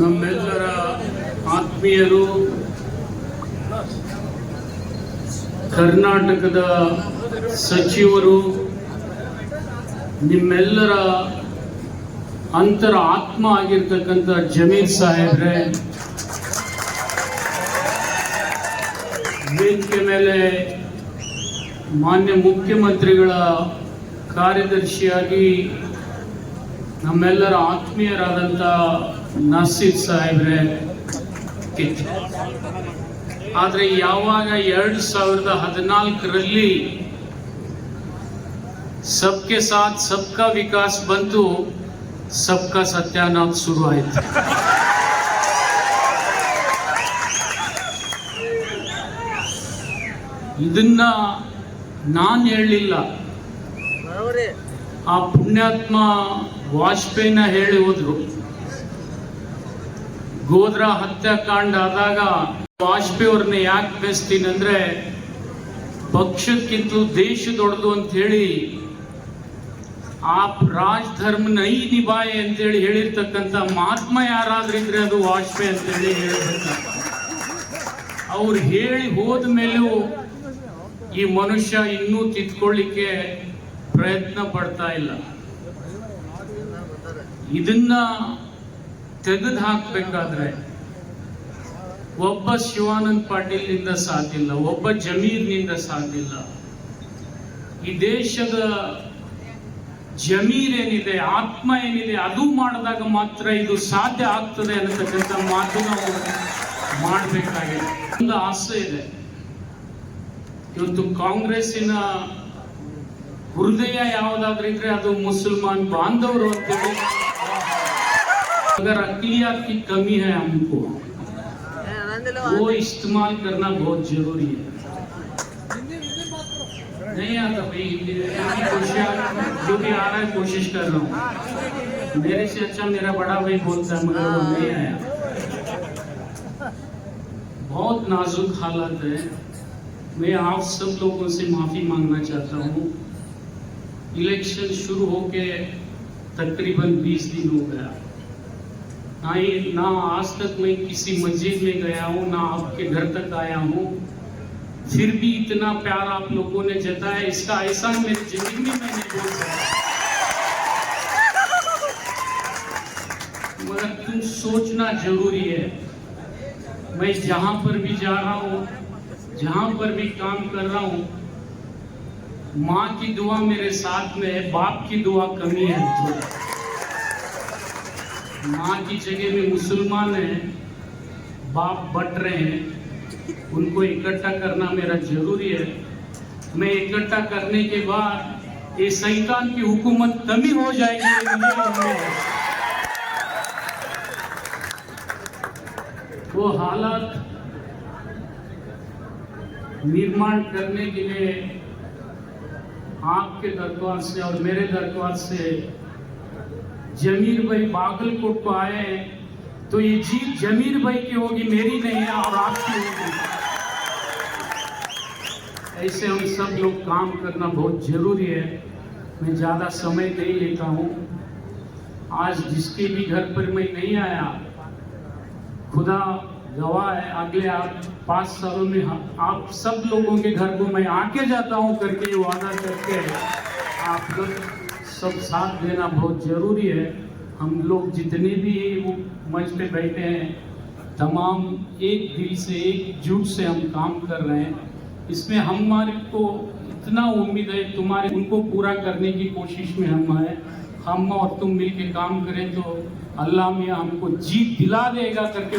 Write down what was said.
ನಮ್ಮೆಲ್ಲರ ಆತ್ಮೀಯರು, ಕರ್ನಾಟಕದ ಸಚಿವರು, ನಿಮ್ಮೆಲ್ಲರ ಅಂತರ ಆತ್ಮ ಆಗಿರ್ತಕ್ಕಂಥ ಜಮೀರ್ ಸಾಹೇಬ್ರೆ, ವೇದಿಕೆ ಮೇಲೆ ಮಾನ್ಯ ಮುಖ್ಯಮಂತ್ರಿಗಳ ಕಾರ್ಯದರ್ಶಿಯಾಗಿ ನಮ್ಮೆಲ್ಲರ ಆತ್ಮೀಯರಾದಂಥ ನಸೀರ್ ಸಾಹೇಬ್ರೆ, ಆದರೆ ಯಾವಾಗ 2014ರಲ್ಲಿ ಸಬ್ಕೆ ಸಾಥ್ ಸಬ್ಕಾ ವಿಕಾಸ್ ಬಂತು, ಸಬ್ಕಾ ಸತ್ಯಾನಾಶ ಶುರು ಆಯಿತು. ಇದನ್ನ ನಾನು ಹೇಳಲಿಲ್ಲ, ಆ ಪುಣ್ಯಾತ್ಮ ವಾಜಪೇಯಿನ ಹೇಳಿ ಹೋದ್ರು. ಗೋಧ್ರಾ ಹತ್ಯಾಕಾಂಡ ಆದಾಗ ವಾಜಪೇಯಿ ಅವ್ರನ್ನ ಯಾಕೆ ಬೆಸ್ತೀನಿ ಅಂದ್ರೆ, ಪಕ್ಷಕ್ಕಿಂತಲೂ ದೇಶ ದೊಡ್ಡದು ಅಂತ ಹೇಳಿ ಆಪ್ ರಾಜ್ ಧರ್ಮ ನೈ ನಿಭಾಯೆ ಅಂತೇಳಿ ಹೇಳಿರ್ತಕ್ಕಂಥ ಮಹಾತ್ಮ ಯಾರಾದ್ರೂ ಇದ್ರೆ ಅದು ವಾಜಪೇಯಿ ಅಂತೇಳಿ ಹೇಳ್ಬೇಕ. ಅವ್ರು ಹೇಳಿ ಹೋದ ಮೇಲೂ ಈ ಮನುಷ್ಯ ಇನ್ನೂ ತಿದ್ಕೊಳ್ಳಿಕ್ಕೆ ಪ್ರಯತ್ನ ಪಡ್ತಾ ಇಲ್ಲ. ಇದನ್ನ ತೆಗೆದು ಹಾಕ್ಬೇಕಾದ್ರೆ ಒಬ್ಬ ಶಿವಾನಂದ ಪಾಟೀಲ್ನಿಂದ ಸಾಧ್ಯ ಇಲ್ಲ, ಒಬ್ಬ ಜಮೀರ್ನಿಂದ ಸಾಧ್ಯ ಇಲ್ಲ. ಈ ದೇಶದ ಜಮೀರ್ ಏನಿದೆ, ಆತ್ಮ ಏನಿದೆ, ಅದು ಮಾಡಿದಾಗ ಮಾತ್ರ ಇದು ಸಾಧ್ಯ ಆಗ್ತದೆ ಅನ್ನತಕ್ಕಂಥ ಮಾತು ನಾವು ಮಾಡಬೇಕಾಗಿದೆ. ಒಂದು ಆಸೆ ಇದೆ, ಇವತ್ತು ಕಾಂಗ್ರೆಸ್ಸಿನ ಹೃದಯ ಯಾವುದಾದ್ರೂ ಇದ್ರೆ ಅದು ಮುಸಲ್ಮಾನ್ ಬಾಂಧವರು ಅಂತೇಳಿ. अगर अक़लियत की कमी है हमको, वो इस्तेमाल करना बहुत जरूरी है. नहीं आता भाई हिंदी, जो भी आ रहा है कोशिश कर रहा हूँ. मेरे से अच्छा मेरा बड़ा भाई बोलता है, मगर वो नहीं आया. बहुत नाजुक हालत है. मैं आप सब लोगों से माफी मांगना चाहता हूँ. इलेक्शन शुरू होके तकरीबन 20 दिन हो गया. ना आज तक मैं किसी मस्जिद में गया हूँ, ना आपके घर तक आया हूँ. फिर भी इतना प्यार आप लोगों ने जताया, इसका एहसान मेरी जिंदगी में मैं नहीं बोल सकता. मगर तुम सोचना जरूरी है. मैं जहाँ पर भी जा रहा हूँ, जहाँ पर भी काम कर रहा हूँ, माँ की दुआ मेरे साथ में है, बाप की दुआ कमी है. माँ की जगह में मुसलमान हैं, बाप बट रहे हैं, उनको इकट्ठा करना मेरा जरूरी है. मैं इकट्ठा करने के बाद ये शैतान की हुकूमत कमी हो जाएगी. वो हालात निर्माण करने के लिए आपके दरबार से और मेरे दरबार से जमीर भाई बागलकोट को आए हैं, तो ये जीत जमीर भाई की होगी, मेरी नहीं है और आपकी होगी. ऐसे हम सब लोग काम करना बहुत जरूरी है. मैं ज्यादा समय नहीं लेता हूँ. आज जिसके भी घर पर मैं नहीं आया, खुदा गवाह है, अगले 5 सालों में आप सब लोगों के घर को मैं आके जाता हूँ करके वादा करके आप लोग सब साथ देना बहुत जरूरी है. हम लोग जितने भी वो मंच पे बैठे हैं, तमाम एक दिल से एकजुट से हम काम कर रहे हैं. इसमें हमारे को इतना उम्मीद है, तुम्हारे उनको पूरा करने की कोशिश में हम हैं. हम और तुम मिलके काम करें तो अल्लाह मियाँ हमको जीत दिला देगा करके